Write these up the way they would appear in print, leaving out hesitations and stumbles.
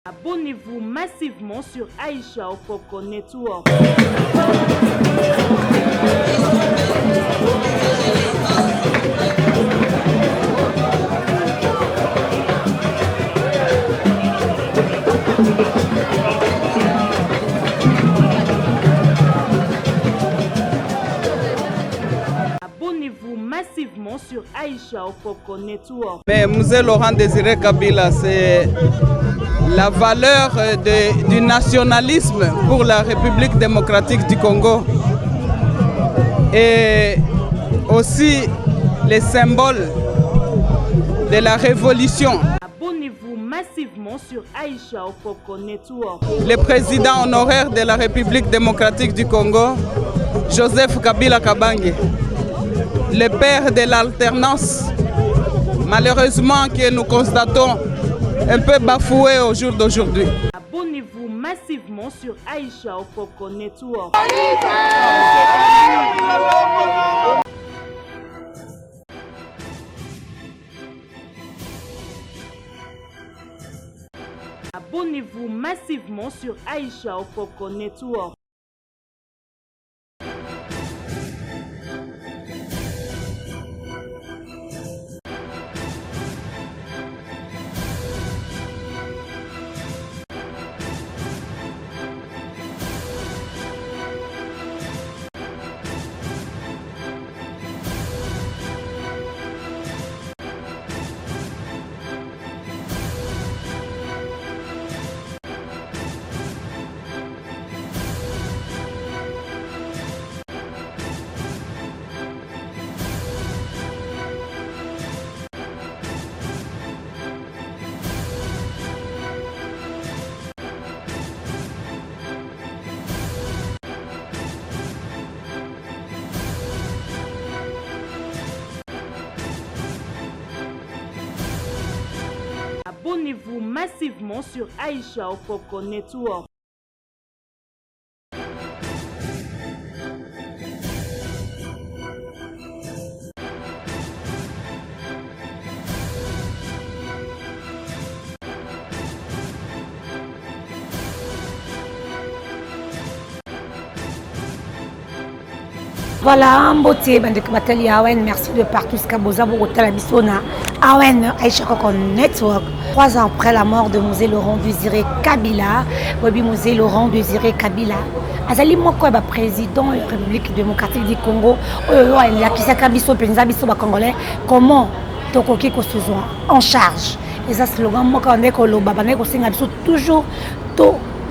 Abonnez-vous massivement sur Aïcha Okoko Network. Abonnez-vous massivement sur Aïcha Okoko Network. Mais Mzee Laurent Désiré Kabila, c'est la valeur du nationalisme pour la République démocratique du Congo et aussi les symboles de la révolution. Abonnez-vous massivement sur Aïcha Okoko Network. Le président honoraire de la République démocratique du Congo, Joseph Kabila Kabange, le père de l'alternance, malheureusement que nous constatons un peu bafoué au jour d'aujourd'hui. Abonnez-vous massivement sur Aïcha Okoko Network. Abonnez-vous massivement sur Aïcha Okoko Network. Abonnez-vous massivement sur Aïcha Okoko Network. Voilà, Mbote, Bandeko Batali Awen, merci de partout ce qu'Aboza Bogota Bissona, Awen, Aïcha Okoko Network. 3 ans après la mort de Mzee Laurent Désiré Kabila, Mzee Laurent Désiré Kabila, Azali Moko est président de la République démocratique du Congo, il a quitté Kabiso, Penza Biso, Congolais, comment Tokoki Kosuzwa en charge. Et ça, slogan, Moko Ndeko Loba, Bandeko Singabiso, toujours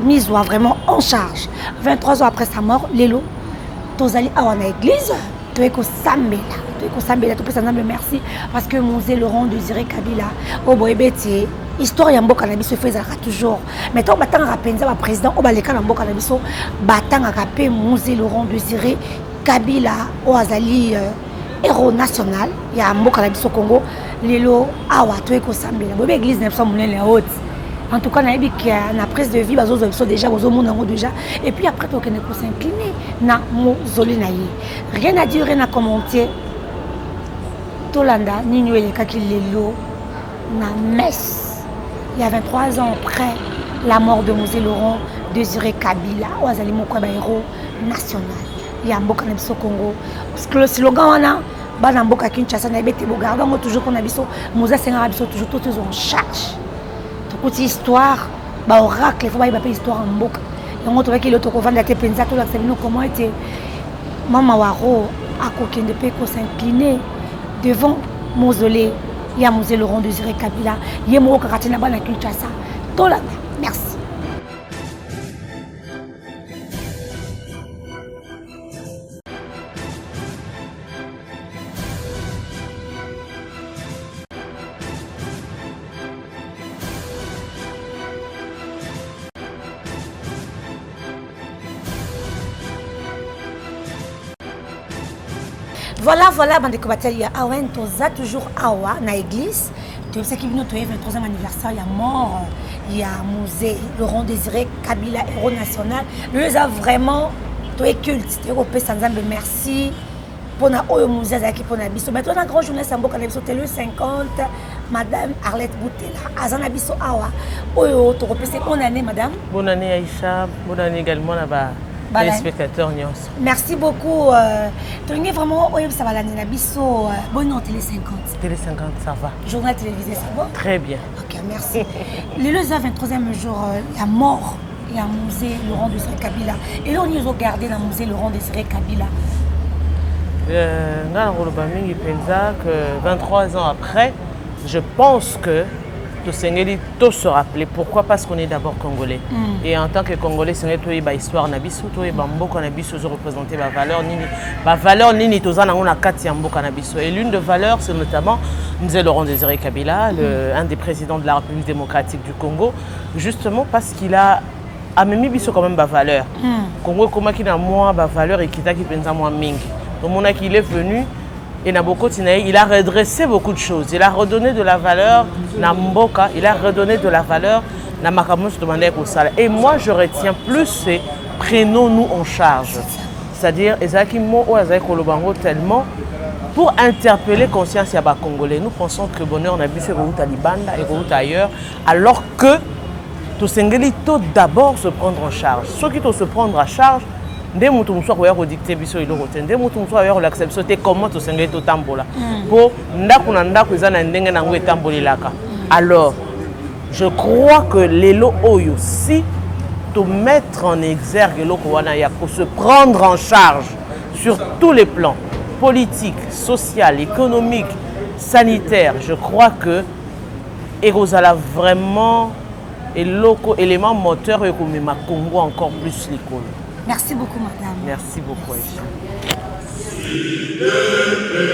mise vraiment en charge. 23 ans après sa mort, Lelo. Tozali à l'église, tu es Sambela, tu peux merci parce que Mzee Laurent Désiré Kabila, au Boébeti, histoire ya mboka na biso faisera toujours. Mais tant batang rapenza ba président au baleka na mboka na biso, batang rapé Mzee Laurent Désiré Kabila au azali héros national ya mboka na biso Congo, lelo awa tu es Sambela. Boébé église na biso monene haute. En tout cas, on a vu qu'il y a une prise de vie, déjà, déjà. Et puis après, on peut s'incliner na mozoli naïe. Rien à dire, rien à commenter. Tolanda, Nino et Kakilelo, na messe. Il y a 23 ans après la mort de Mzee Laurent Désiré Kabila, Oazali Moko héros national. Il y a un Mboka Nabiso Congo. Parce que le slogan, on a, Bana Mboka Kinshasa, na bete bogarda, on toujours qu'on a biso, Mouza Senga biso toujours tous en charge. Toute histoire, oracle, il faut pas y histoire en boucle. Et on trouve qu'il est au couvent de la Tepenza, tout là, c'est comment était Maman Waro, à coquin de paix, s'incliner devant mausolée. Il y a Mzee Laurent Désiré Kabila, il y a Moko Karatina Bana Kinshasa. Tout là, merci. Voilà, Bandeko Batali ya Awen, toza toujours awa na église. Tu sais qu'il vient notre 23e anniversaire, il y a mort, il y a Mzee Laurent Désiré Kabila, héros national. Nous a vraiment toi culte, européen sans âme, merci. Pour na oyo Mzee Zaki pour na biso. Maintenant la grande journée sambo kana biso le 50 Madame Arlette Boutela, Azana Bisso Awa, Oyo, tu repèses bonne année, madame. Bonne année, Aïcha. Bonne année également là-bas. Les spectateurs, merci beaucoup. Tu es vraiment, ça va l'année, Bisso. Bonne année, Télé 50. Télé 50, ça va. Journal télévisé, ça va? Très bien. Ok, merci. Le 23e jour, la mort, il y a un musée Laurent Désiré Kabila. Et là, on y a regardé dans le musée Laurent Désiré Kabila. Que 23 ans après, je pense que Tosengeli tout se rappeler. Pourquoi? Parce qu'on est d'abord congolais. Et en tant que congolais, c'est une histoire nabiso, to e bamboka nabiso je représenter ma valeur nini tozana on a kati mboka nabiso. Et l'une de valeurs, c'est notamment Mzee Laurent Désiré Kabila, un des présidents de la République démocratique du Congo, justement parce qu'il a amené biso quand même ba valeur. Congo comment qui na moi ba valeur et qui t'a qui pensa moi mingi. Donc mon qu'il est venu et il a redressé beaucoup de choses. Il a redonné de la valeur na mboka, il a redonné de la valeur na makamous demandé au salaire. Et moi je retiens plus ces prenons-nous en charge. C'est-à-dire ezaki mo o ezaki kolobango tellement pour interpeller conscience ya ba congolais. Nous pensons que bonheur na biso ko libanda et ko ailleurs alors que tout sengeli tout d'abord se prendre en charge. Ceux qui doivent se prendre en charge dès mon tour soit redicté biso ilo roten dès mon tour soit l'acceptation c'était comment to sengeli to tambola po ndako na ndako ezana ndenge nango etambolelaka. Alors je crois que lelo oyo si to mettre en exergue loko wana ya pour se prendre en charge sur tous les plans politique, social, économique, sanitaire, je crois que Erosala vraiment est l'élément moteur et comme ma Congo encore plus l'école. Merci beaucoup, madame. Merci beaucoup, Aïcha. Liberté.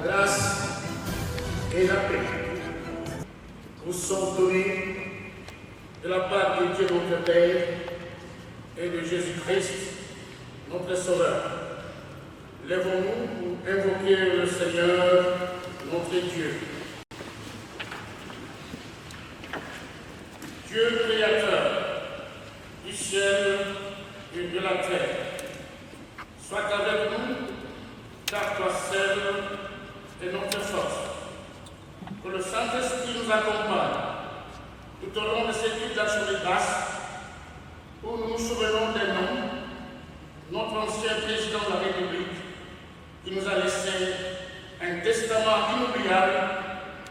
grâce et la paix vous sont donnés de la part de Dieu notre Père et de Jésus-Christ, notre Sauveur. Lèvons-nous pour invoquer le Seigneur, notre Dieu. Dieu créateur du ciel et de la terre, sois avec nous, car toi seul est notre force. Que le Saint-Esprit nous accompagne tout au long de cette vie d'action de grâce, où nous nous souvenons des noms, notre ancien président de la République, qui nous a laissé un testament inoubliable,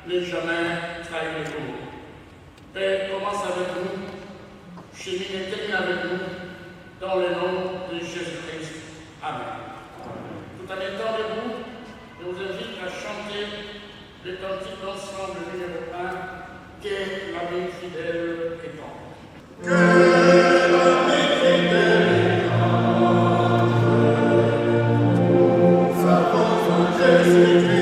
ne jamais trahir le jour. Père, commence avec nous, chemine et termine avec nous, dans le nom de Jésus-Christ. Amen. Tout en étant debout, je vous invite à chanter le cantique d'ensemble numéro 1, qu'est l'ami fidèle et tendre. Que l'ami fidèle Jésus-Christ.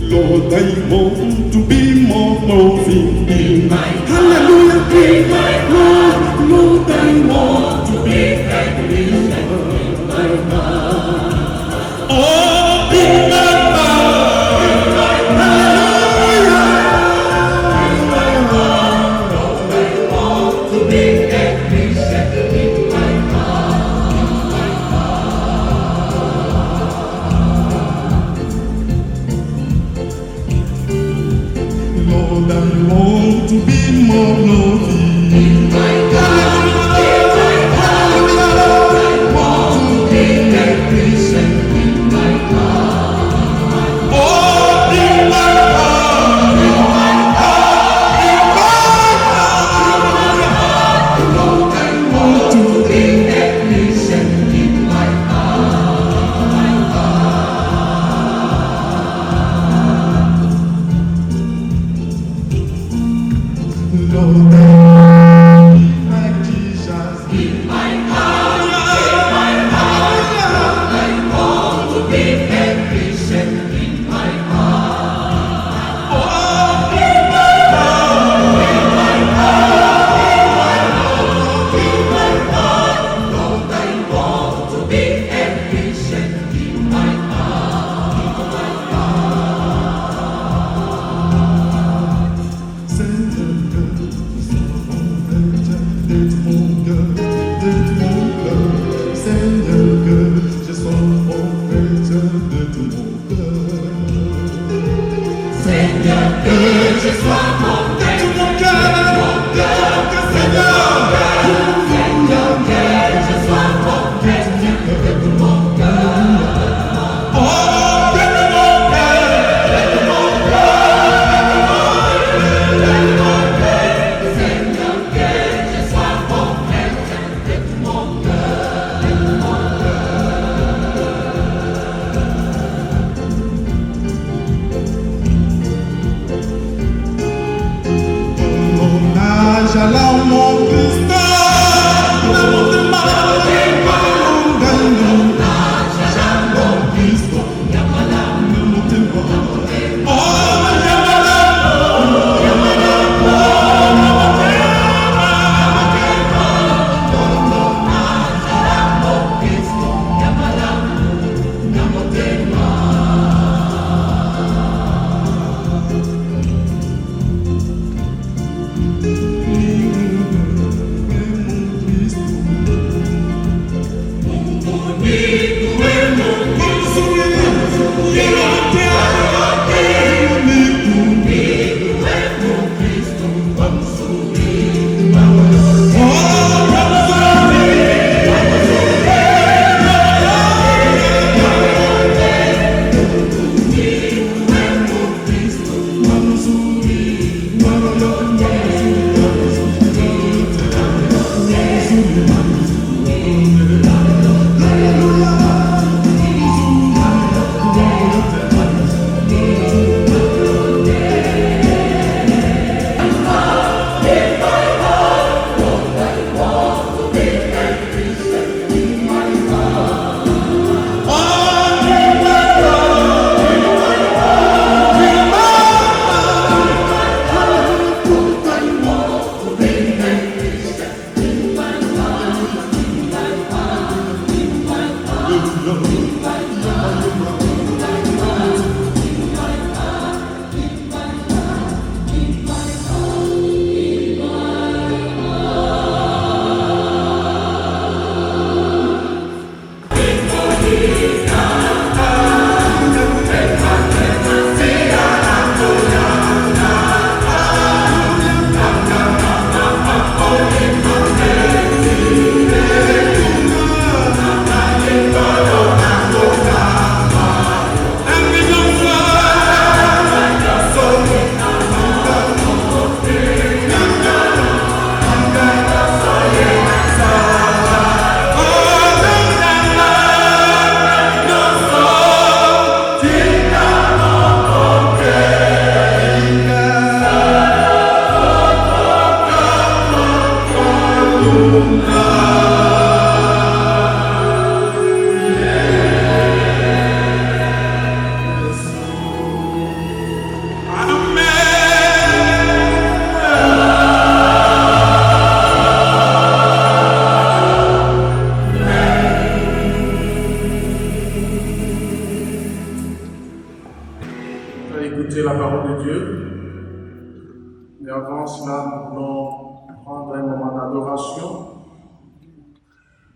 Lord, I want to be more loving in my hallelujah, be my heart. Lord, I want to be happy in my heart. Oh, in my heart, hallelujah, in my heart. Lord, I want to be happy in my Lord, I want to be more loving. In my heart, I want to be that Christian in my heart.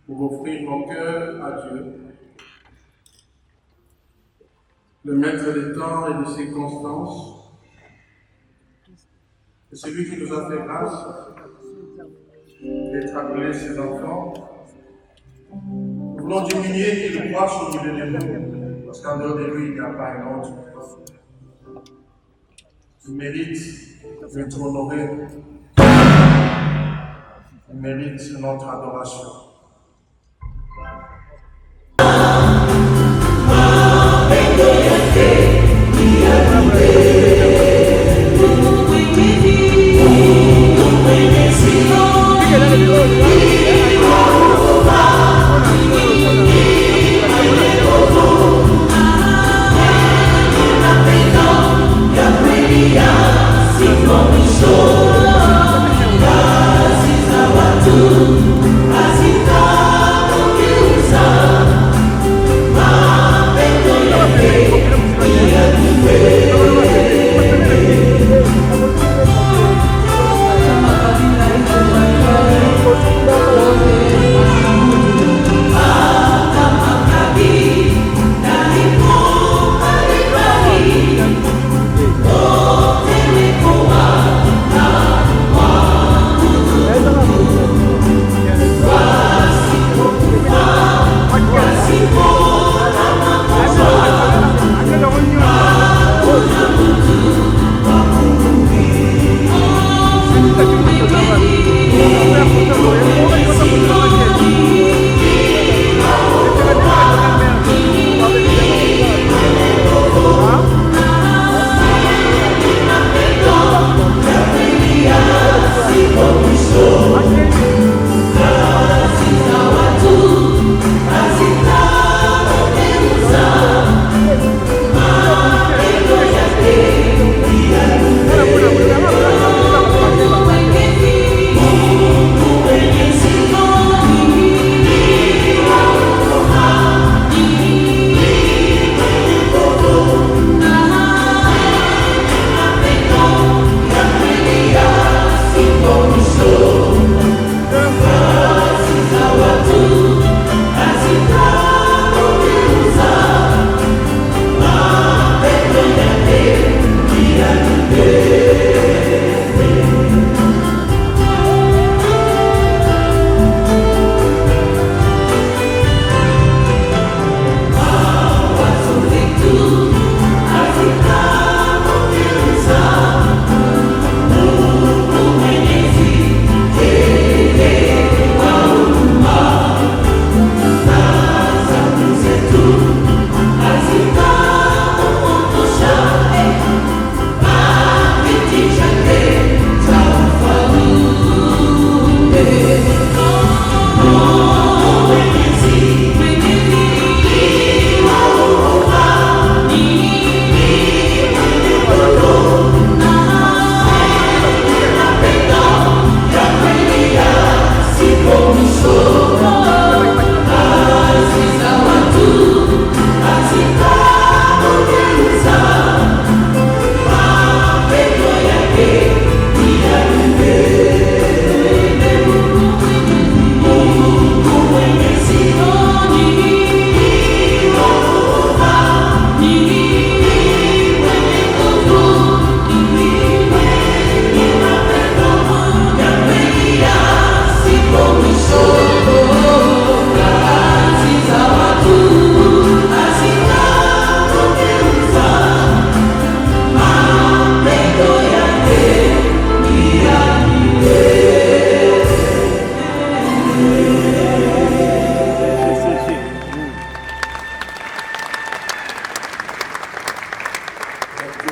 Pour offrir nos cœurs à Dieu, le maître des temps et des circonstances, et celui qui nous a fait grâce d'être appelés ses enfants. Nous voulons diminuer qu'il croisse au milieu de nous, parce qu'en dehors de lui, il n'y a pas un autre. Il mérite d'être honoré. Il mérite notre adoration.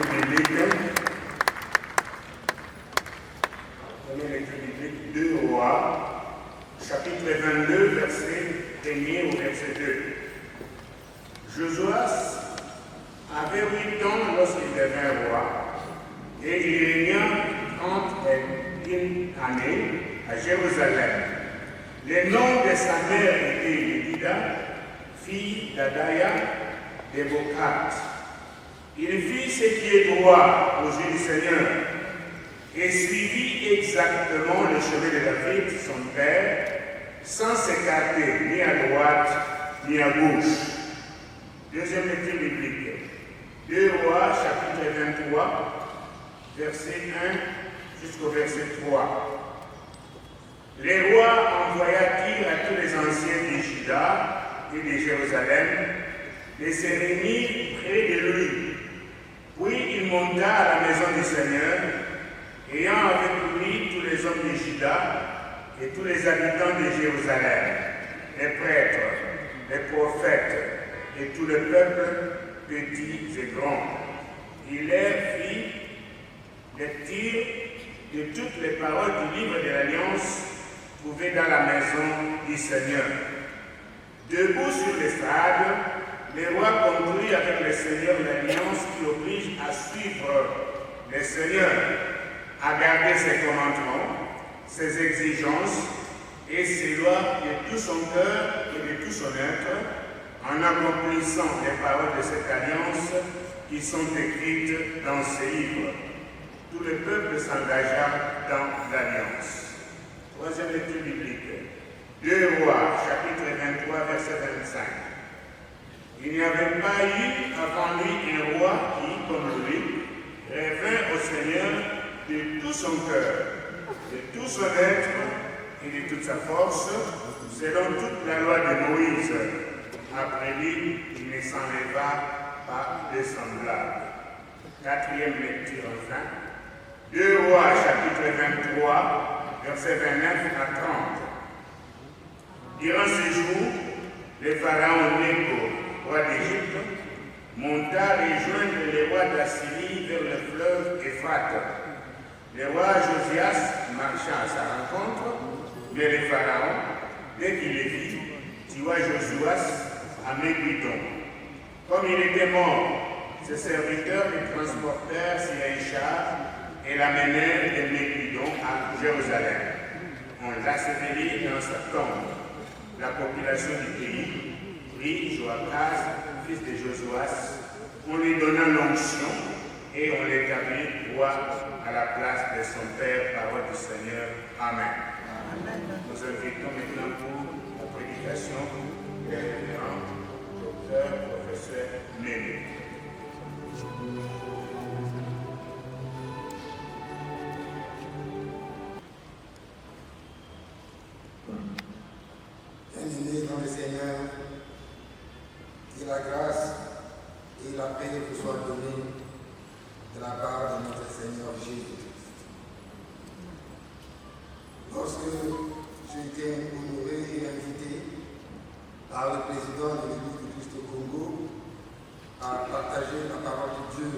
biblique. Première lecture biblique, 2 Rois, chapitre 22, verset 1er au verset 2. Josuas avait 8 ans lorsqu'il devint roi, et il régna 31 années à Jérusalem. Le nom de sa mère était Yédida, fille d'Adaya de Bokat. Il fit ce qui est droit aux yeux du Seigneur et suivit exactement le chemin de David, son père, sans s'écarter ni à droite ni à gauche. Deuxième lecture biblique. 2 Rois, chapitre 23, verset 1 jusqu'au verset 3. Les rois envoyèrent à tous les anciens de Juda et de Jérusalem de se réunir près de lui. Puis il monta à la maison du Seigneur, ayant avec lui tous les hommes de Juda et tous les habitants de Jérusalem, les prêtres, les prophètes et tout le peuple, petits et grands. Il leur fit lecture de toutes les paroles du livre de l'Alliance trouvées dans la maison du Seigneur. Debout sur l'estrade, les rois conclurent avec le Seigneur l'alliance qui oblige à suivre le Seigneur, à garder ses commandements, ses exigences et ses lois de tout son cœur et de tout son être, en accomplissant les paroles de cette alliance qui sont écrites dans ces livres. Tout le peuple s'engagea dans l'alliance. Troisième lecture biblique. 2 Rois, chapitre 23, verset 25. Il n'y avait pas eu avant lui un roi qui, comme lui, revint au Seigneur de tout son cœur, de tout son être et de toute sa force, selon toute la loi de Moïse. Après lui, il ne s'enleva pas de semblable. Quatrième lecture enfin. 2 Rois, chapitre 23, versets 29 à 30. Durant ces jours, le pharaon Néco, roi d'Égypte, monta rejoindre les rois d'Assyrie vers le fleuve Éphrate. Le roi Josias marcha à sa rencontre, mais le pharaon, dès qu'il le vit, tua Josuas à Megiddo. Comme il était mort, ses serviteurs le transportèrent sur un char et l'amenèrent de Megiddo à Jérusalem. On l'ensevelit dans sa tombe. La population du pays prit Joachaz, fils de Josuas, on lui donna l'onction et on l'établit roi à la place de son père, parole du Seigneur. Amen. Amen. Nous invitons maintenant pour la prédication le révérend docteur professeur Méné. Bien-aimés dans le Seigneur, que la grâce et la paix vous soient données de la part de notre Seigneur Jésus-Christ. Lorsque j'ai été honoré et invité par le président de l'Église du Christ au Congo à partager la parole de Dieu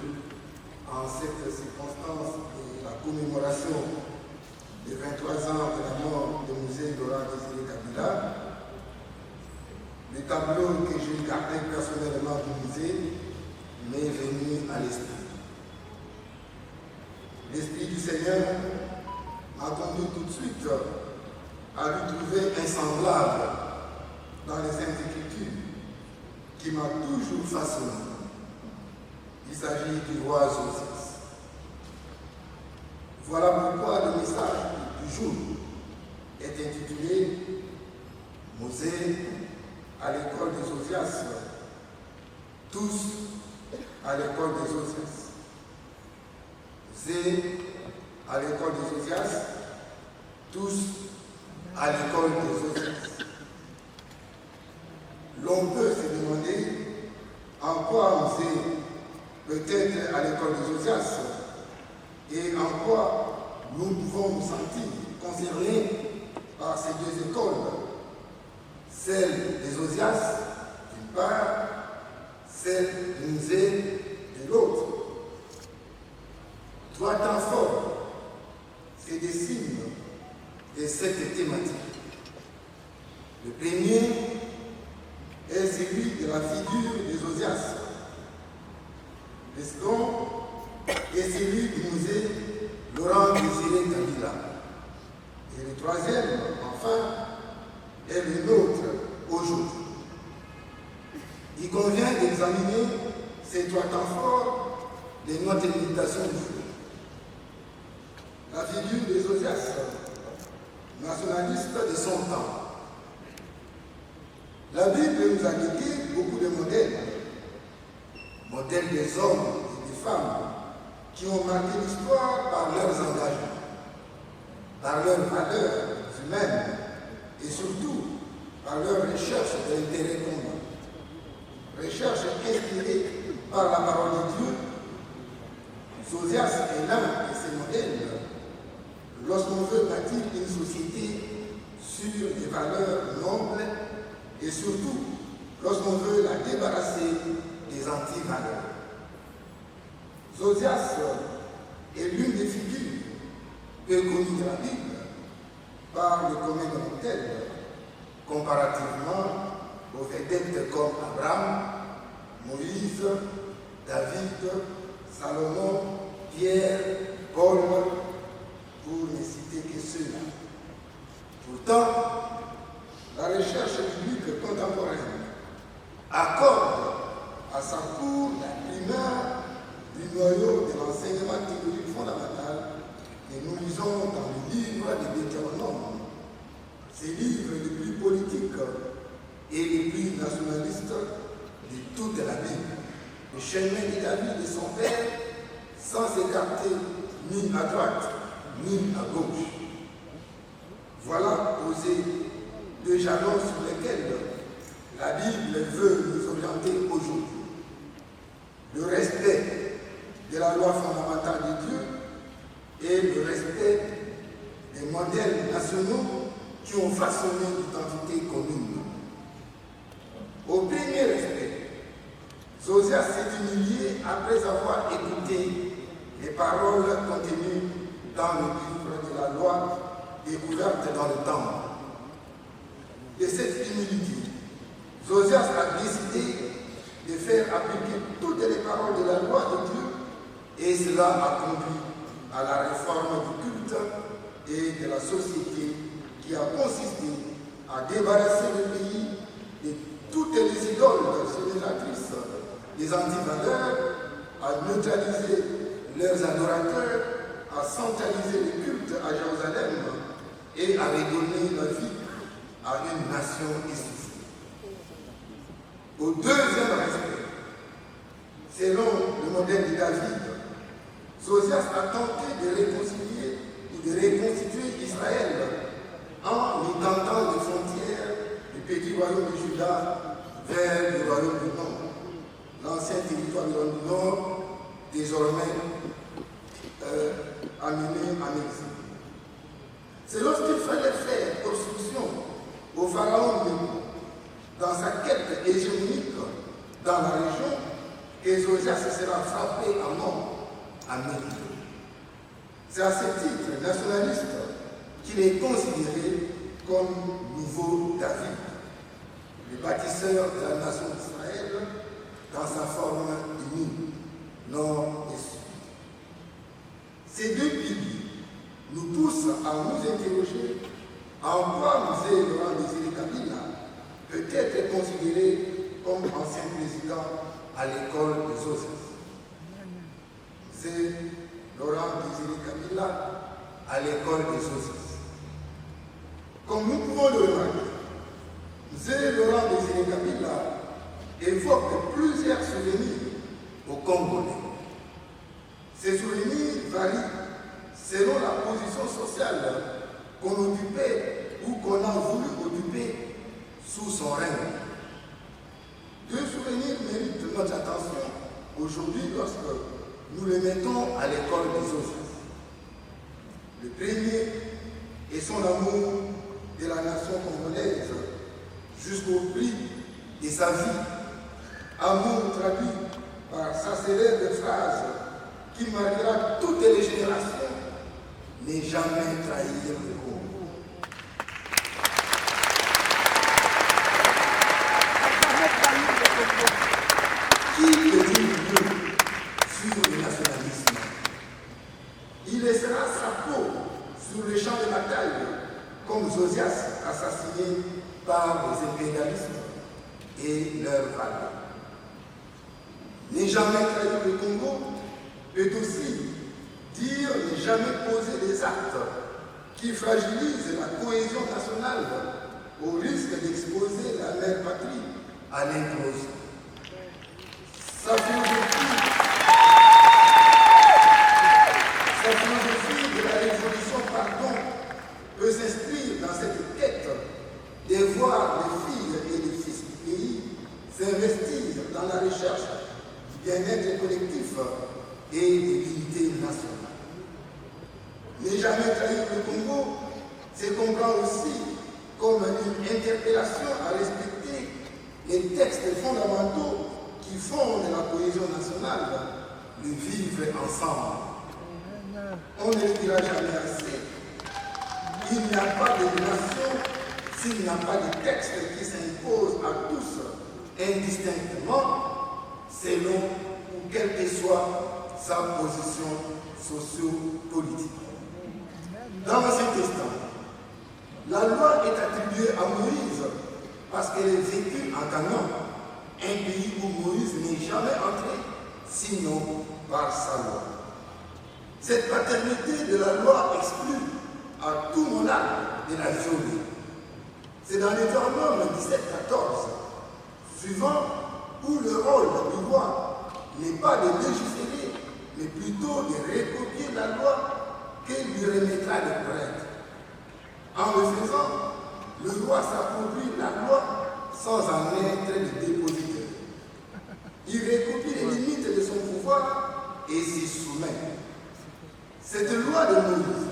en cette circonstance de la commémoration des 23 ans de la mort de Mosè Laurent Désiré Kabila, le tableau que j'ai gardé personnellement du musée m'est venu à l'esprit. L'Esprit du Seigneur m'a conduit tout de suite à lui trouver un semblable dans les Saintes Écritures qui m'a toujours façonné. Il s'agit du roi Josias. Voilà pourquoi le message du jour est intitulé « Mosè à l'école des Josias ». Tous à l'école des Josias. Mosè à l'école des Josias. Tous à l'école des Josias. L'on peut se demander en quoi Mosè peut être à l'école des Josias et en quoi nous pouvons nous sentir concernés par ces deux écoles, celle des Josias d'une part, celle de Mosè de l'autre. 3 temps forts, c'est des signes de cette thématique. Le premier est celui de la figure des Osias. Le second est celui du musée Laurent-Désiré Kabila. Et le troisième, enfin, est le nôtre aujourd'hui. Il convient d'examiner ces 3 temps forts de notre méditation du jour. La figure des Osias, nationaliste de son temps. La Bible nous a légué beaucoup de modèles des hommes et des femmes qui ont marqué l'histoire par leurs engagements, par leurs valeurs humaines et surtout par leur recherche de l'intérêt commun. Recherche inspirée par la parole de Dieu. Josias est l'un de ces modèles lorsqu'on veut bâtir une société sur des valeurs nobles et surtout lorsqu'on veut la débarrasser des anti-valeurs. Josias est l'une des figures peu connues de la Bible par le commun mortel comparativement aux vedettes comme Abraham, Moïse, David, Salomon, Pierre, Paul, pour ne citer que ceux-là. Pourtant, la recherche biblique contemporaine accorde à sa cour la primeur du noyau de l'enseignement théologique fondamental que nous lisons dans le livre de Deutéronome. C'est le livre le plus politique et le plus nationaliste de toute la Bible. Le chemin de David et son père, sans s'écarter ni à droite ni à gauche. Voilà posé deux jalons sur lesquels la Bible veut nous orienter aujourd'hui. Le respect de la loi fondamentale de Dieu et le respect des modèles nationaux qui ont façonné l'identité commune. Au premier respect, Josias s'est humilié après avoir écouté les paroles contenues dans le livre de la loi découverte dans le temple. De cette humilité, Josias a décidé de faire appliquer toutes les paroles de la loi de Dieu et cela a conduit à la réforme du culte et de la société qui a consisté à débarrasser le pays de toutes les idoles génératrices des antivaleurs, à neutraliser leurs adorateurs, à centraliser le culte à Jérusalem et à redonner la vie à une nation essoufflée. Au deuxième respect, selon le modèle de David, Josias a tenté de réconcilier ou de reconstituer Israël en étendant les frontières du petit royaume de Juda vers le royaume du Nord, l'ancien territoire du royaume du Nord, désormais amené en exil. C'est lorsqu'il fallait faire obstruction au pharaon dans sa quête hégémonique dans la région que Josias sera frappé à mort à Médine. C'est à ce titre nationaliste qu'il est considéré comme nouveau David, le bâtisseur de la nation d'Israël dans sa forme unie, nord et sud. Ces deux piliers nous poussent à nous interroger en quoi Musée Laurent-Désiré Kabila peut être considéré comme ancien président à l'école des Josias. C'est Laurent-Désiré Kabila à l'école des Josias. Comme nous pouvons le remarquer, Musée Laurent-Désiré Kabila évoque plusieurs souvenirs aux Congolais. Ces souvenirs varient selon la position sociale qu'on occupait ou qu'on a voulu occuper sous son règne. Deux souvenirs méritent notre attention aujourd'hui lorsque nous les mettons à l'école des Josias. Le premier est son amour de la nation congolaise jusqu'au prix de sa vie. Amour traduit par sa célèbre phrase qui marquera toute toutes les générations, n'est jamais trahir le Congo. Qui peut dire mieux sur le nationalisme? Il laissera sa peau sur le champ de bataille, comme Josias, assassiné par les impérialismes et leurs valeurs. Ne jamais trahir le Congo peut aussi dire ne jamais poser des actes qui fragilisent la cohésion nationale au risque d'exposer la mère patrie à l'implosion. Sa philosophie de la révolution pardon peut s'inscrire dans cette quête de voir les filles et les fils du pays s'investir dans la recherche du bien-être collectif et de l'unité nationale. Ne jamais trahir le Congo, c'est comprendre aussi comme une interpellation à respecter les textes fondamentaux qui fondent la cohésion nationale, le vivre ensemble. On ne le dira jamais assez. Il n'y a pas de nation s'il n'y a pas de texte qui s'impose à tous indistinctement, selon ou quelle que soit sa position socio-politique. Dans l'Ancien Testament, la loi est attribuée à Moïse parce qu'elle est vécue en Canaan, un pays où Moïse n'est jamais entré, sinon par sa loi. Cette paternité de la loi exclut à tout monarque de la violer. C'est dans Deutéronome 17-14, suivant, où le rôle du roi n'est pas de légiférer, mais plutôt de recopier la loi que lui remettra le prêtre. En le faisant, le roi s'approprie la loi sans en être le dépositaire. Il recopie les limites de son pouvoir et s'y soumet. Cette loi de Moïse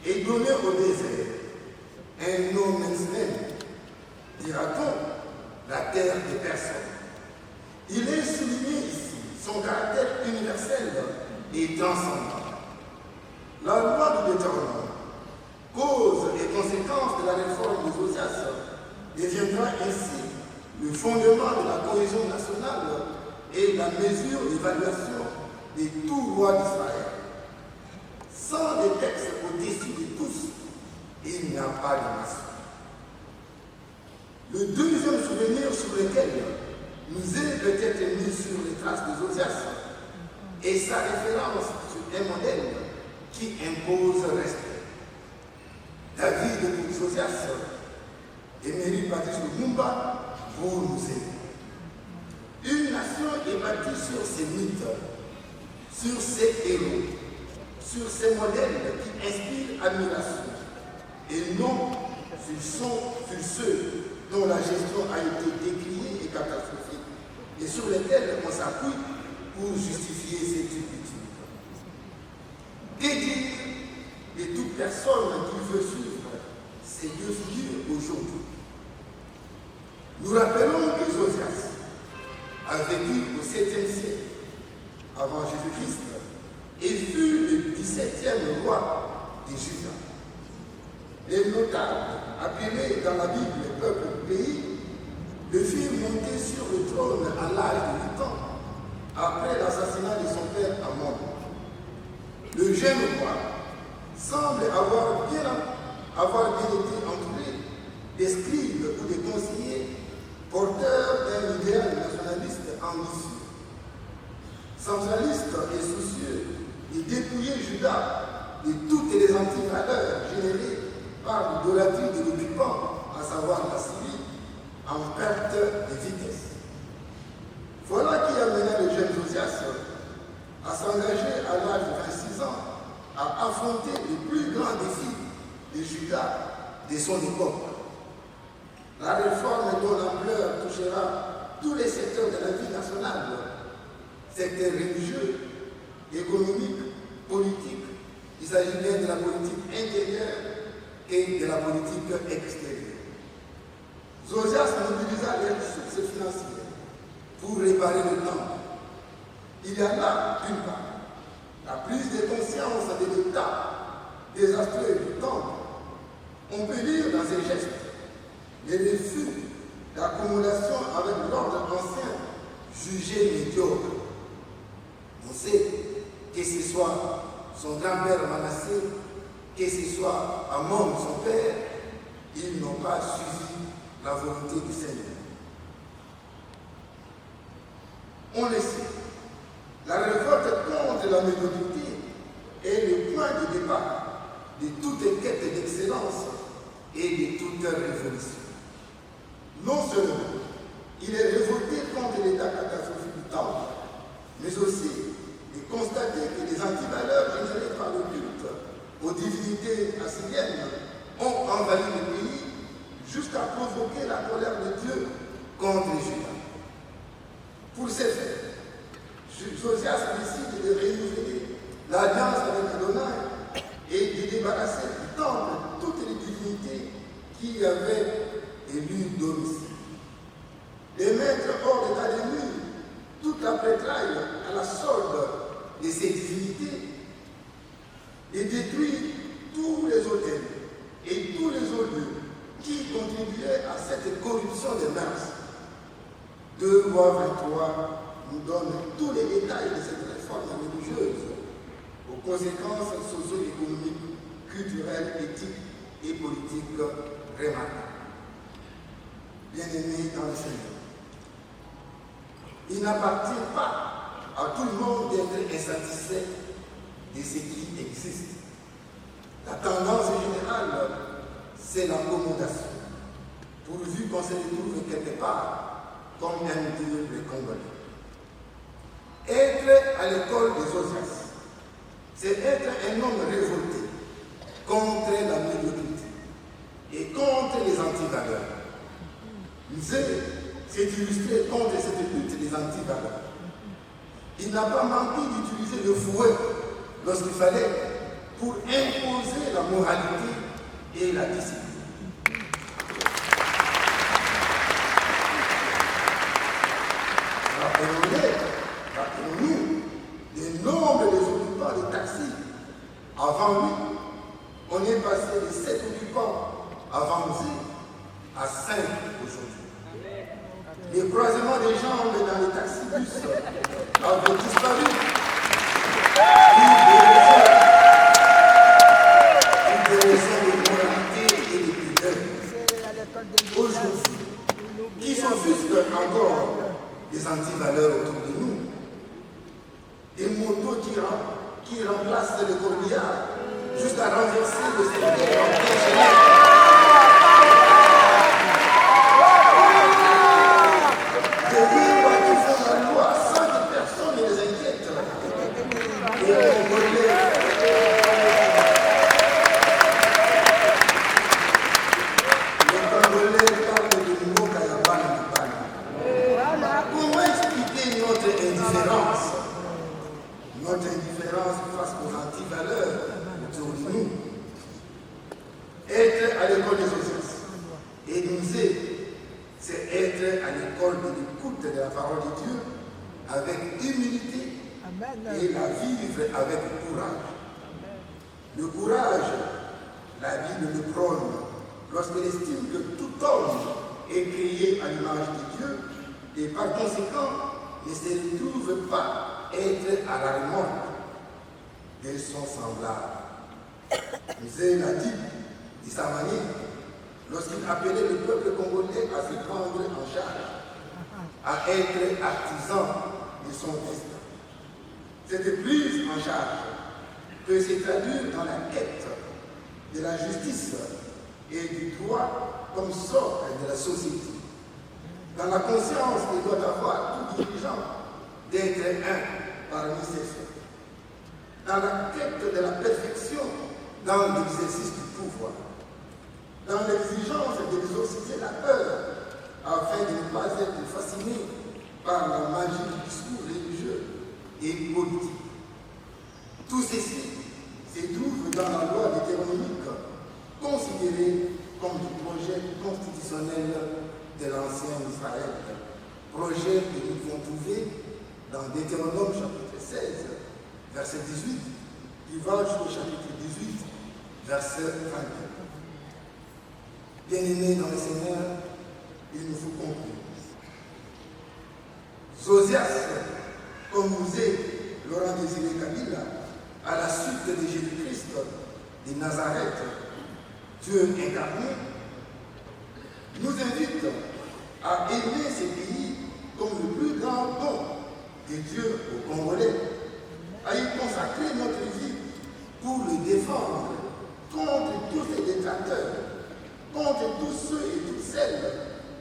est donnée au désert, un no man's land, dira-t-on, la terre des personnes. Il est souligné ici son caractère universel et transcendant. La loi du Deutéronome, cause et conséquence de la réforme de Josias, deviendra ainsi le fondement de la cohésion nationale et la mesure d'évaluation de tout roi d'Israël. Sans des textes au-dessus de tous, il n'y a pas de nation. Le deuxième souvenir sur lequel nous est peut-être mis sur les traces de Josias est sa référence sur un modèle qui impose respect. David de Josias et Mary Patrice Lumumba pour nous aider. Une nation est bâtie sur ses mythes, sur ses héros, sur ces modèles qui inspirent admiration et non sur ceux dont la gestion a été décriée et catastrophique et sur lesquels on s'appuie pour justifier ces turpitudes. Que dire de toute personne qui veut suivre ces deux figures aujourd'hui? Nous rappelons que Josias a vécu au 7e siècle avant Jésus-Christ et fut le 17e roi de Juda. Les notables, appelés dans la Bible le peuple du pays, le firent monter sur le trône à l'âge de 8 ans, après l'assassinat de son père Amon. Le jeune roi semble avoir bien été entouré des scribes ou des conseillers porteurs d'un idéal nationaliste ambitieux. Centraliste et soucieux, il dépouillait Juda de toutes les antivaleurs générées par l'idolâtrie de l'occupant, à savoir la Syrie, en perte de vitesse. Voilà qui amena le jeune Josias à s'engager à l'âge de 26 ans à affronter les plus grands défis de Juda de son époque. La réforme dont l'ampleur touchera tous les secteurs de la vie nationale, secteur religieux, économique, politique. Il s'agit bien de la politique intérieure et de la politique extérieure. Josias mobilisa les ressources financières pour réparer le temple. Il y a là, d'une part, la prise de conscience de l'état désastreux du temple, on peut lire dans ces gestes les refus d'accumulation avec l'ordre ancien jugé médiocre. On sait que ce soit son grand-père Manassé, que ce soit Amon, son père, ils n'ont pas suivi la volonté du Seigneur. On le sait, la révolte contre la médiocrité est le point de départ de toute quête d'excellence et de toute révolution. Non seulement il est révolté contre l'état catastrophique du temple, mais aussi de constater que les antivaleurs générées par le culte aux divinités assyriennes ont envahi le pays jusqu'à provoquer la colère de Dieu contre Juda. Pour ces faits, Josias décide de renouveler l'alliance avec Adonai et de débarrasser du temple toutes les divinités qui y avaient élu domicile. De mettre hors d'état de nuire toute la pétraille à la solde de ces divinités et détruire tous les hôtels et tous les autres lieux qui contribuaient à cette corruption des mœurs. 2 Rois 23 nous donne tous les détails de cette réforme religieuse aux conséquences socio-économiques, culturelles, éthiques et politiques remarquables. Bien-aimés dans le Seigneur, il n'appartient pas à tout le monde d'être insatisfait de ce qui existe. La tendance générale, c'est l'accommodation, pourvu qu'on se retrouve quelque part comme un dieu de Congolais. Être à l'école des Osias, c'est être un homme révolté contre la médiocrité et contre les antivaleurs. C'est illustré contre cette lutte des antivaleurs. Il n'a pas manqué d'utiliser le fouet lorsqu'il fallait pour imposer la moralité et la discipline. Rappelons-nous des nombres des occupants de taxis. Avant lui, on est passé de 7 occupants avant nous à 5 aujourd'hui. Les croisements des jambes dans les taxis-bus avaient disparu. Une des raisons de moralité et de pudeur. Aujourd'hui, qui s'offusquent encore des antivaleurs autour de nous, des motos qui remplacent les corbillards jusqu'à renverser le secteur en plein chemin. Notre indifférence face aux antivaleurs autour de nous. Être à l'école des Osias et nous c'est être à l'école de l'écoute de la parole de Dieu avec humilité et la vivre avec courage. Le courage, la Bible le prône lorsqu'elle estime que tout homme est créé à l'image de Dieu et par conséquent ne se retrouve pas être à la remorque de son semblable. Musée l'a dit de sa manière lorsqu'il appelait le peuple congolais à se prendre en charge, à être artisan de son destin. Cette prise en charge peut se traduire dans la quête de la justice et du droit comme socle de la société, dans la conscience qu'il doit avoir tout dirigeant d'être un parmi ses frères, dans la quête de la perfection dans l'exercice du pouvoir, dans l'exigence d'exorciser la peur afin de ne pas être fasciné par la magie du discours religieux et politique. Tout ceci se trouve dans la loi deutéronomique considérée comme du projet constitutionnel de l'ancien Israël, projet que nous pouvons trouver dans Deutéronome chapitre 16, verset 18, qui qui va jusqu'au chapitre 18, verset 24. Bien-aimés dans le Seigneur, il nous faut conclure. Josias, comme nous est Laurent Désiré Kabila, à la suite de Jésus-Christ de Nazareth, Dieu incarné, nous invite à aimer ce pays comme le plus grand don de Dieu aux Congolais, à y consacrer notre vie pour le défendre contre tous ces détracteurs, contre tous ceux et toutes celles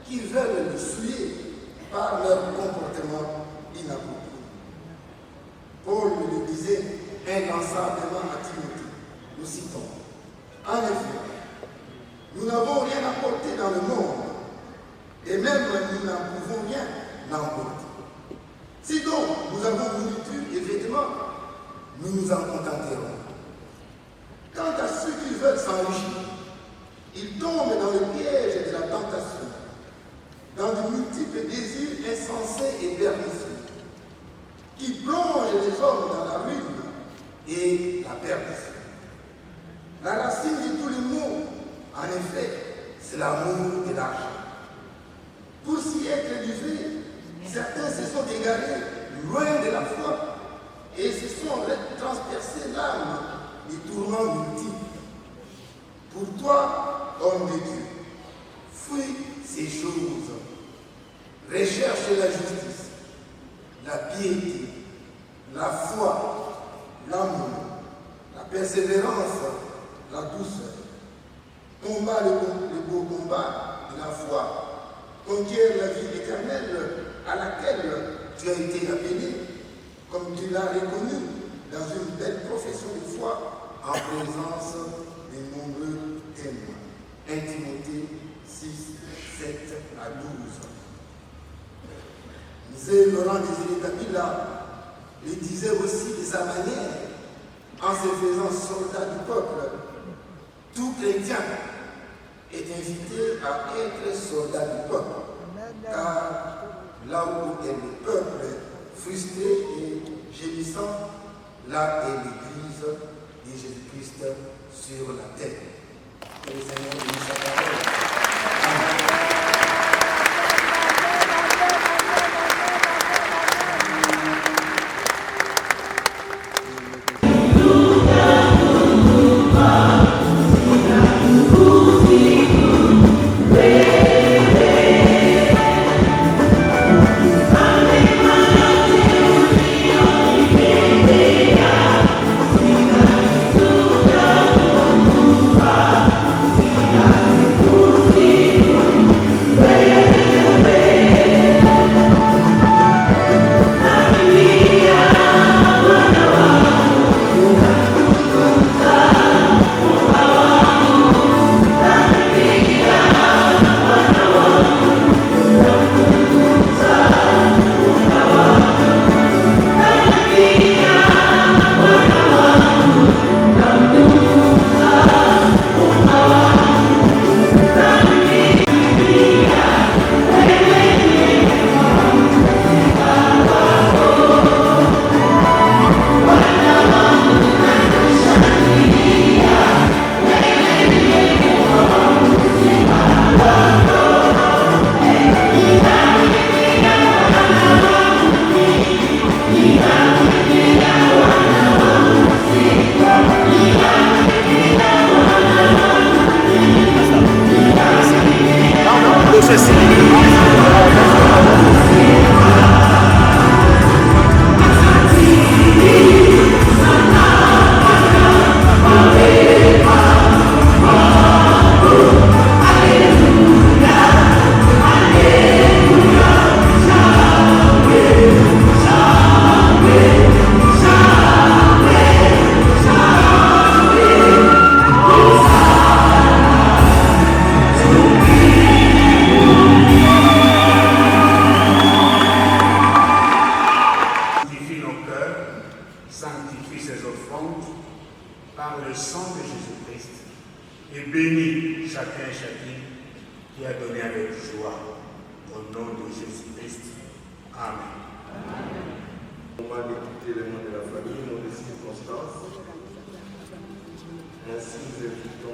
qui veulent le souiller par leur comportement inapproprié. Paul le disait inlassablement à Timothée, nous citons, en effet, nous n'avons rien apporté dans le monde, et même nous n'en pouvons rien emporter. Si donc nous avons nourriture et vêtements, nous nous en contenterons. Quant à ceux qui veulent s'enrichir, ils tombent dans le piège de la tentation, dans de multiples désirs insensés et pernicieux, qui plongent les hommes dans la ruine et la perdition. La racine de tous les maux, en effet, c'est l'amour et l'argent. Pour s'y être livrés, certains se sont égarés loin de la foi et se sont transpercés l'âme des tourments multiples. Pour toi, homme de Dieu, fuis ces choses. Recherche la justice, la piété, la foi, l'amour, la persévérance, la douceur. Combat le beau combat de la foi. Conquiert la vie éternelle à laquelle tu as été appelé, comme tu l'as reconnu dans une belle profession de foi en présence de nombreux témoins. 1 Timothée 6, 7 à 12. Mzee Laurent Désiré Kabila le disait aussi de sa manière, en se faisant soldat du peuple. Tout chrétien est invité à être soldat du peuple, car là où est le peuple frustré et gémissant, là est l'Église de Jésus-Christ sur la terre. Que le Seigneur bénisse sa parole. Amen.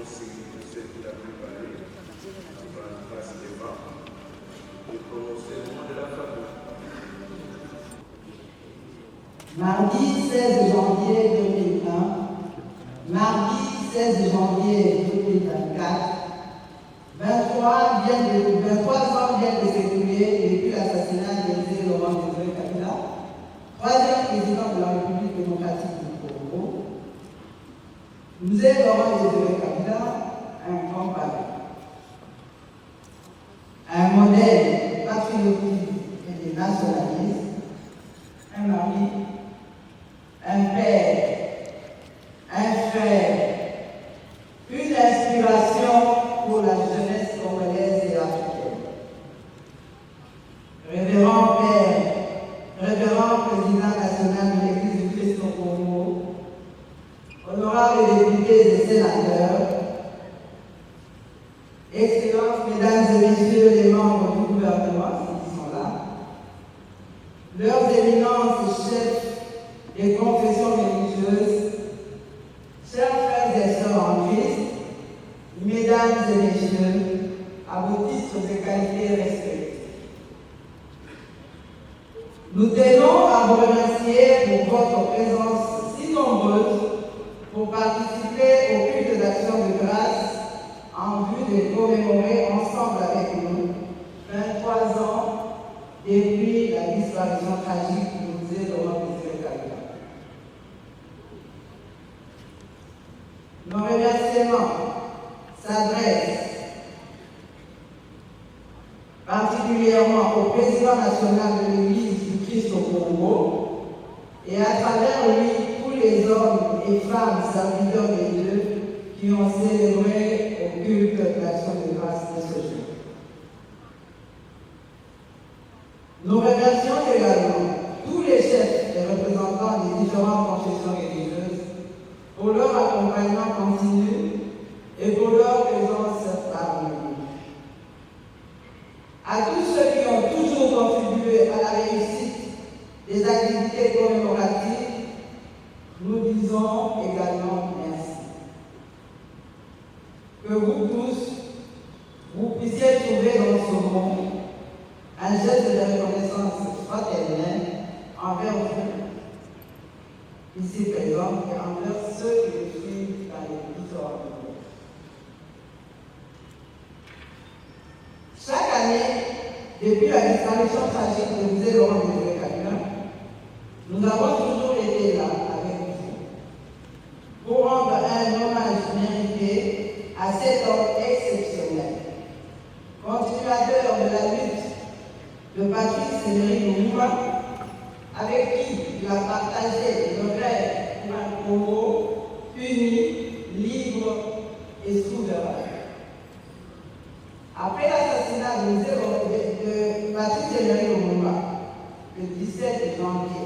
annoncer ce qu'il a pu parler avant la face débat et prononcer le mot de la famille. Mardi 16 janvier 2020, mardi 16 janvier 2024, 23 ans viennent de s'écouler depuis l'assassinat d'Élisée Laurent Désiré Kabila, troisième président de la République démocratique du Congo. Élisée Laurent Désiré Kabila, un grand pari, un modèle patriotique et de nationalisme, un mari, un père, un frère, une inspiration pour la jeunesse congolaise et africaine. Révérend père, révérend président national de l'Église du Christ au Congo, honorables députés et sénateurs, Excellences, mesdames et messieurs les membres du gouvernement, qui sont là, leurs éminences et chefs des confessions religieuses, chers frères et sœurs en Christ, mesdames et messieurs, à vos titres et qualités respectifs. Nous tenons à vous remercier pour votre présence si nombreuse pour participer au culte d'action de grâce en vue de commémorer ensemble avec nous 23 ans depuis la disparition tragique de Élisée Laurent Désiré Kabila. Nos remerciements s'adressent particulièrement au président national de l'Église du Christ au Congo et à travers lui tous les hommes et femmes serviteurs de Dieu qui ont célébré au culte d'action de grâce de ce jour. Nous remercions également tous les chefs et représentants des différentes confessions religieuses pour leur accompagnement continu et pour leur présence parmi nous. À tous ceux qui ont toujours contribué à la réussite des activités commémoratives, nous disons également merci. Que vous tous, vous puissiez trouver dans ce monde un geste de reconnaissance fraternelle envers vous, ici présents, et envers ceux qui le suivent dans les différents pays. Chaque année, depuis la disparition tragique de Élisée Laurent Désiré Kabila, nous avons toujours été là avec vous pour rendre un hommage mérité à cet homme exceptionnel, continuateur de la lutte de Patrice Emery Lumumba, avec qui il a partagé le rêve pour un Congo uni, libre et souverain. Après l'assassinat de Patrice Emery Lumumba, le 17 janvier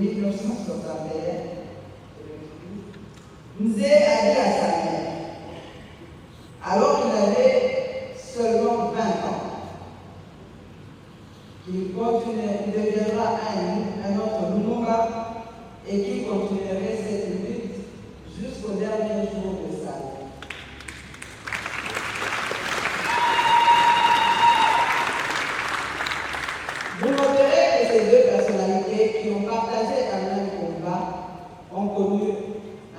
1961, Nzé a dit à sa mère, alors qu'il avait seulement 20 ans, qu'il deviendra un autre Lumumba et qu'il continuerait cette lutte jusqu'au dernier jour de sa vie. Vous noterez que ces deux personnalités qui ont partagé un même combat ont connu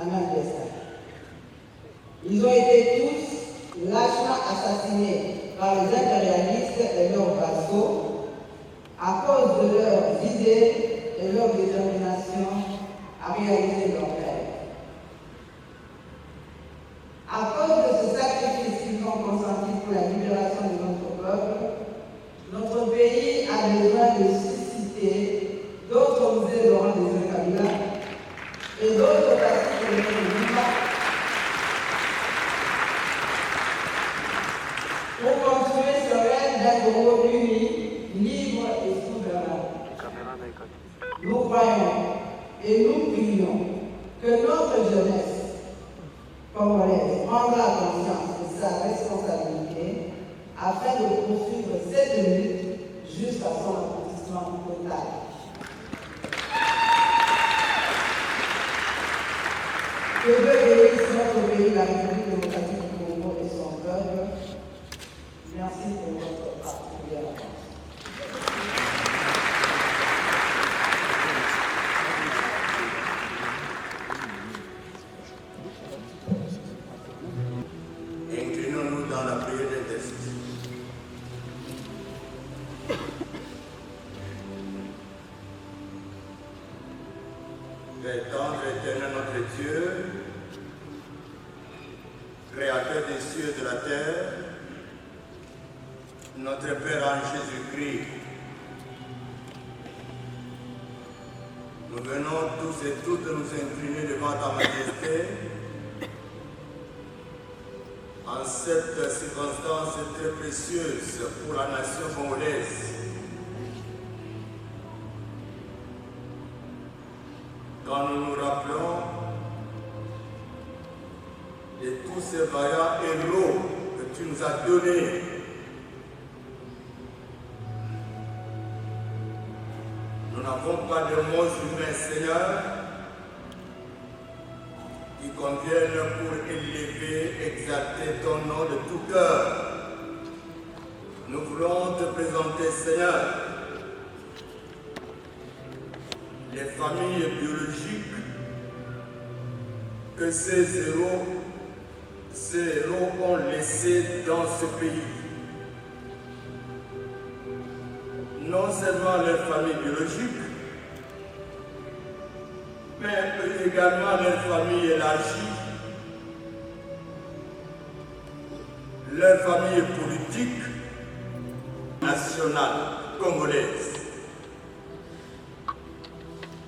un même destin. Ils ont été tous lâchement assassinés par les impérialistes et leurs vassaux à cause de leurs idées et leur détermination à réaliser leurs rêves. À cause de ce sacrifice qu'ils ont consenti pour la libération de notre peuple, notre pays a besoin de susciter d'autres Élisée Laurent Désiré Kabila et d'autres Patrice Emery Lumumba pour continuer ce rêve d'un Congo uni, libre et souverain. Nous croyons et nous prions que notre jeunesse congolaise prendra conscience de sa responsabilité afin de poursuivre cette lutte jusqu'à son accomplissement total. Que Dieu bénisse notre le pays, la République démocratique du Congo et son peuple. Merci pour votre particulière attention. Inclinons-nous dans la prière d'intercession. Père tendre, éternel notre Dieu, Créateur des cieux et de la terre, notre Père en Jésus-Christ, nous venons tous et toutes nous incliner devant ta majesté en cette circonstance très précieuse pour la nation congolaise. Quand nous nous rappelons de tous ces vaillants héros que tu nous as donnés, nous n'avons pas de mots humains, Seigneur, qui conviennent pour élever, exalter ton nom de tout cœur. Nous voulons te présenter, Seigneur, les familles biologiques que ces héros ont laissés dans ce pays. Non seulement les familles biologiques, mais également les familles élargies, les familles politiques nationales congolaises.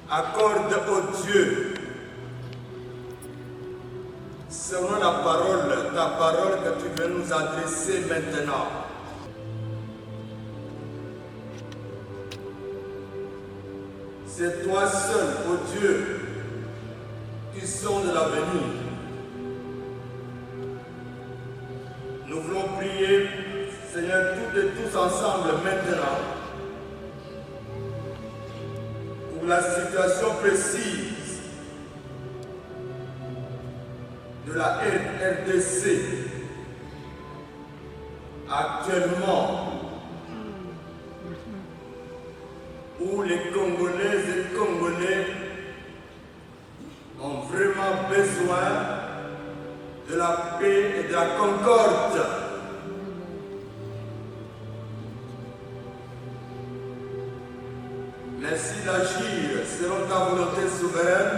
Accorde au Dieu, selon la parole, ta parole que tu veux nous adresser maintenant. C'est toi seul, ô Dieu, qui sonde l'avenir. Nous voulons prier, Seigneur, toutes et tous ensemble maintenant, pour la situation précise de la RDC actuellement, où les Congolaises et Congolais ont vraiment besoin de la paix et de la concorde. Merci d'agir selon ta volonté souveraine.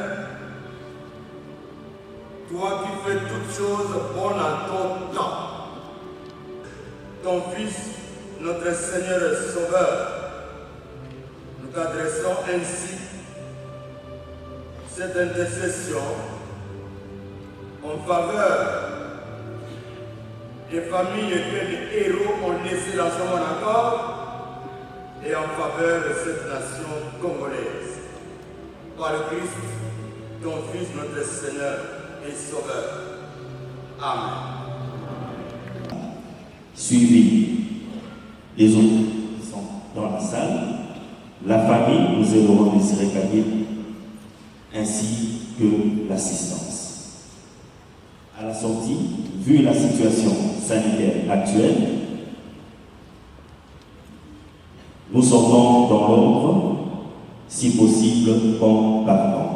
Toi qui fais toutes choses bonnes en ton temps. Ton Fils, notre Seigneur et Sauveur, nous t'adressons ainsi cette intercession en faveur des familles que les héros ont laissées dans ce monde encore, et en faveur de cette nation congolaise. Par le Christ, ton Fils, notre Seigneur et Sauveur. Amen. Suivi les autres qui sont dans la salle, la famille, nous aimerons Désiré Kabila, ainsi que l'assistance. À la sortie, vu la situation sanitaire actuelle, nous sortons dans l'ordre, si possible, pont par pont.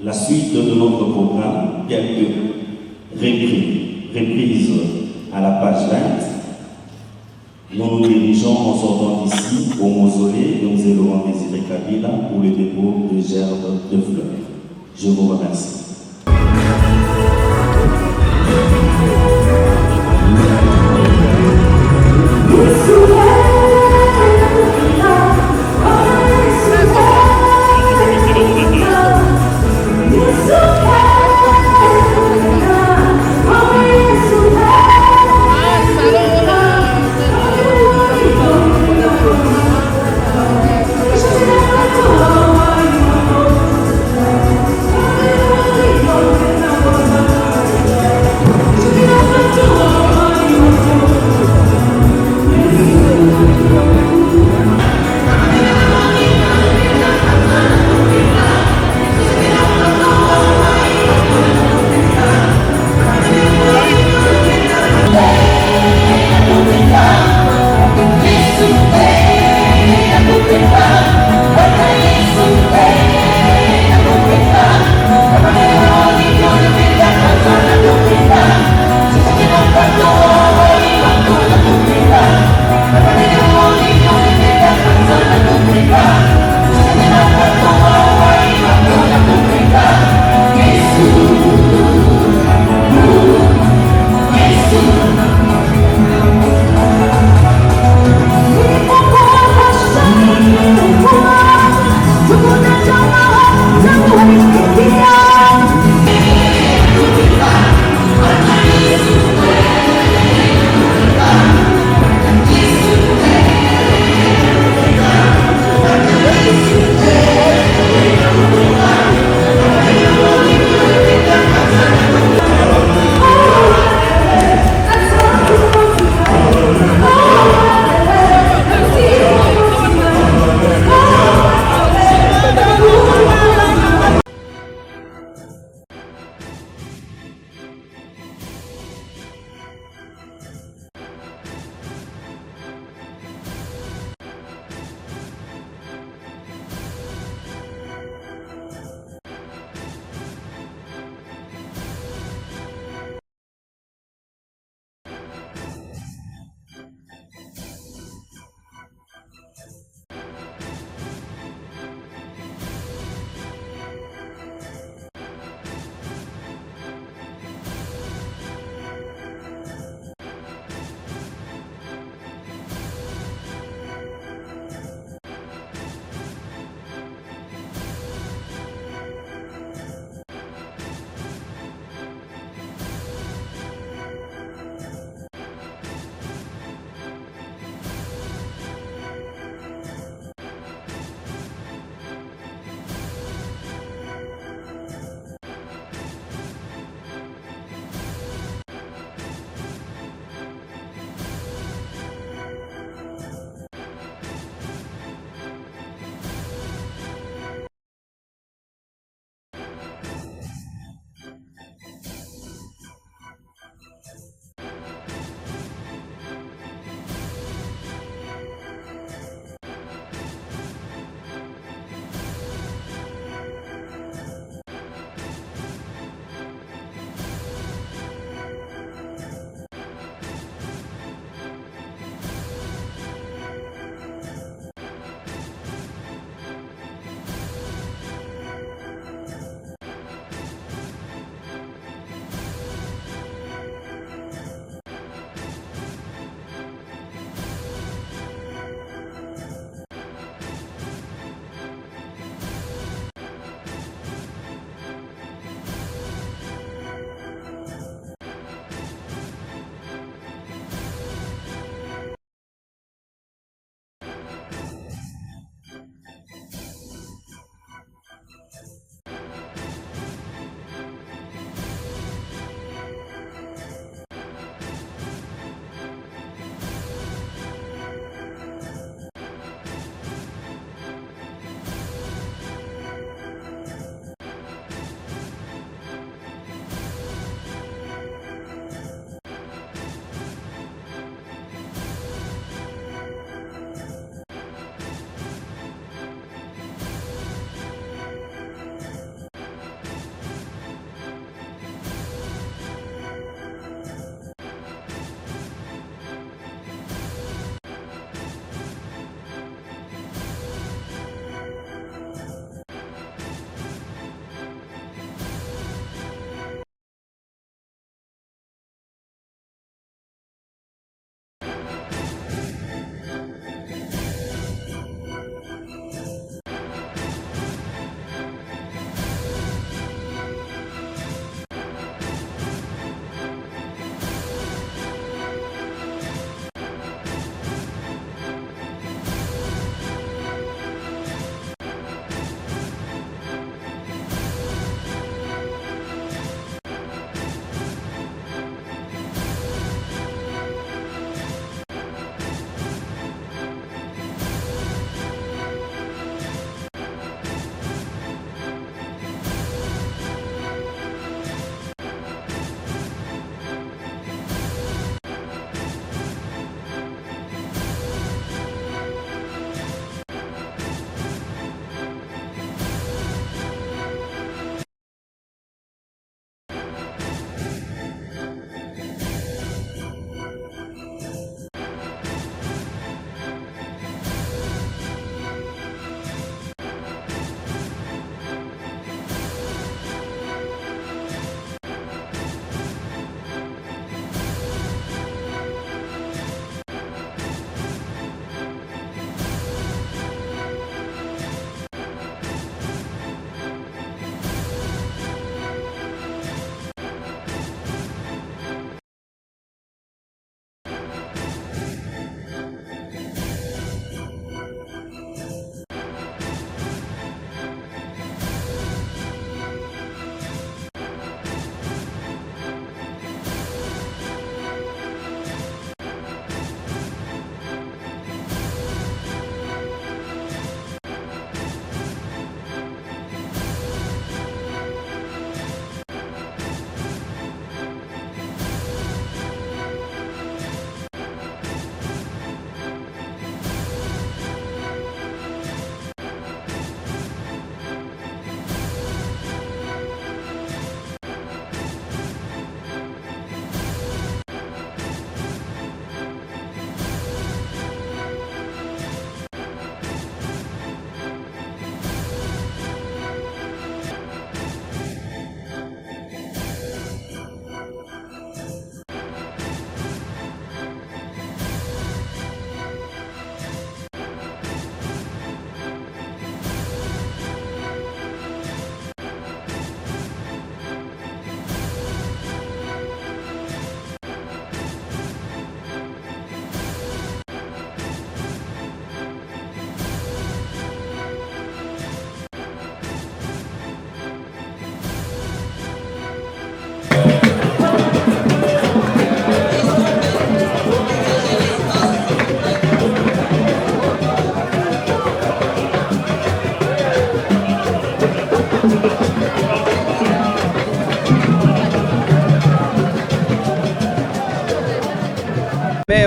La suite de notre programme, quelques reprises à la page 20. Nous nous dirigeons en sortant d'ici au mausolée de nous Laurent Désiré Kabila pour le dépôt de gerbes de fleurs. Je vous remercie. Oh,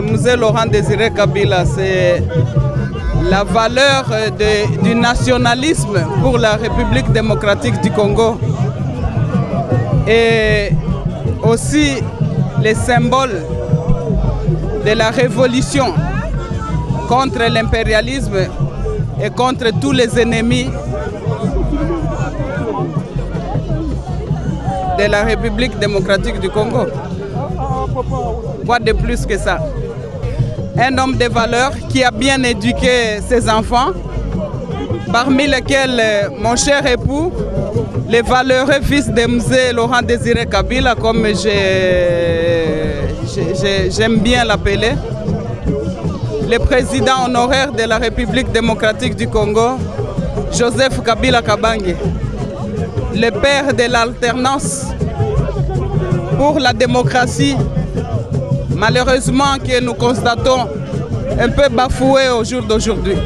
Mzee Laurent Désiré Kabila, c'est la valeur du nationalisme pour la République démocratique du Congo et aussi les symboles de la révolution contre l'impérialisme et contre tous les ennemis de la République démocratique du Congo. Quoi de plus que ça? Un homme de valeur qui a bien éduqué ses enfants, parmi lesquels mon cher époux, le valeureux fils de Mzee Laurent Désiré Kabila, comme j'aime bien l'appeler, le président honoraire de la République démocratique du Congo, Joseph Kabila Kabange, le père de l'alternance pour la démocratie, malheureusement que nous constatons un peu bafoué au jour d'aujourd'hui.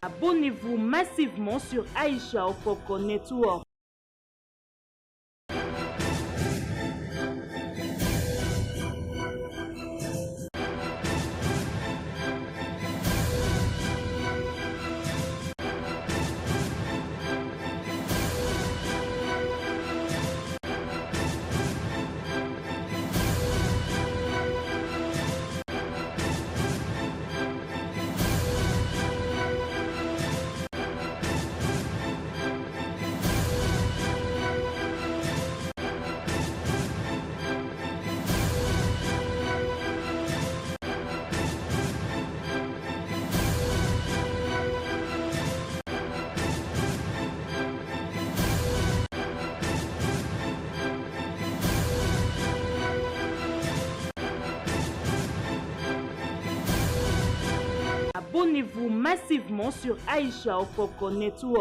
Abonnez-vous massivement sur Aïcha Okoko Network. Abonnez-vous massivement sur Aïcha Okoko Network.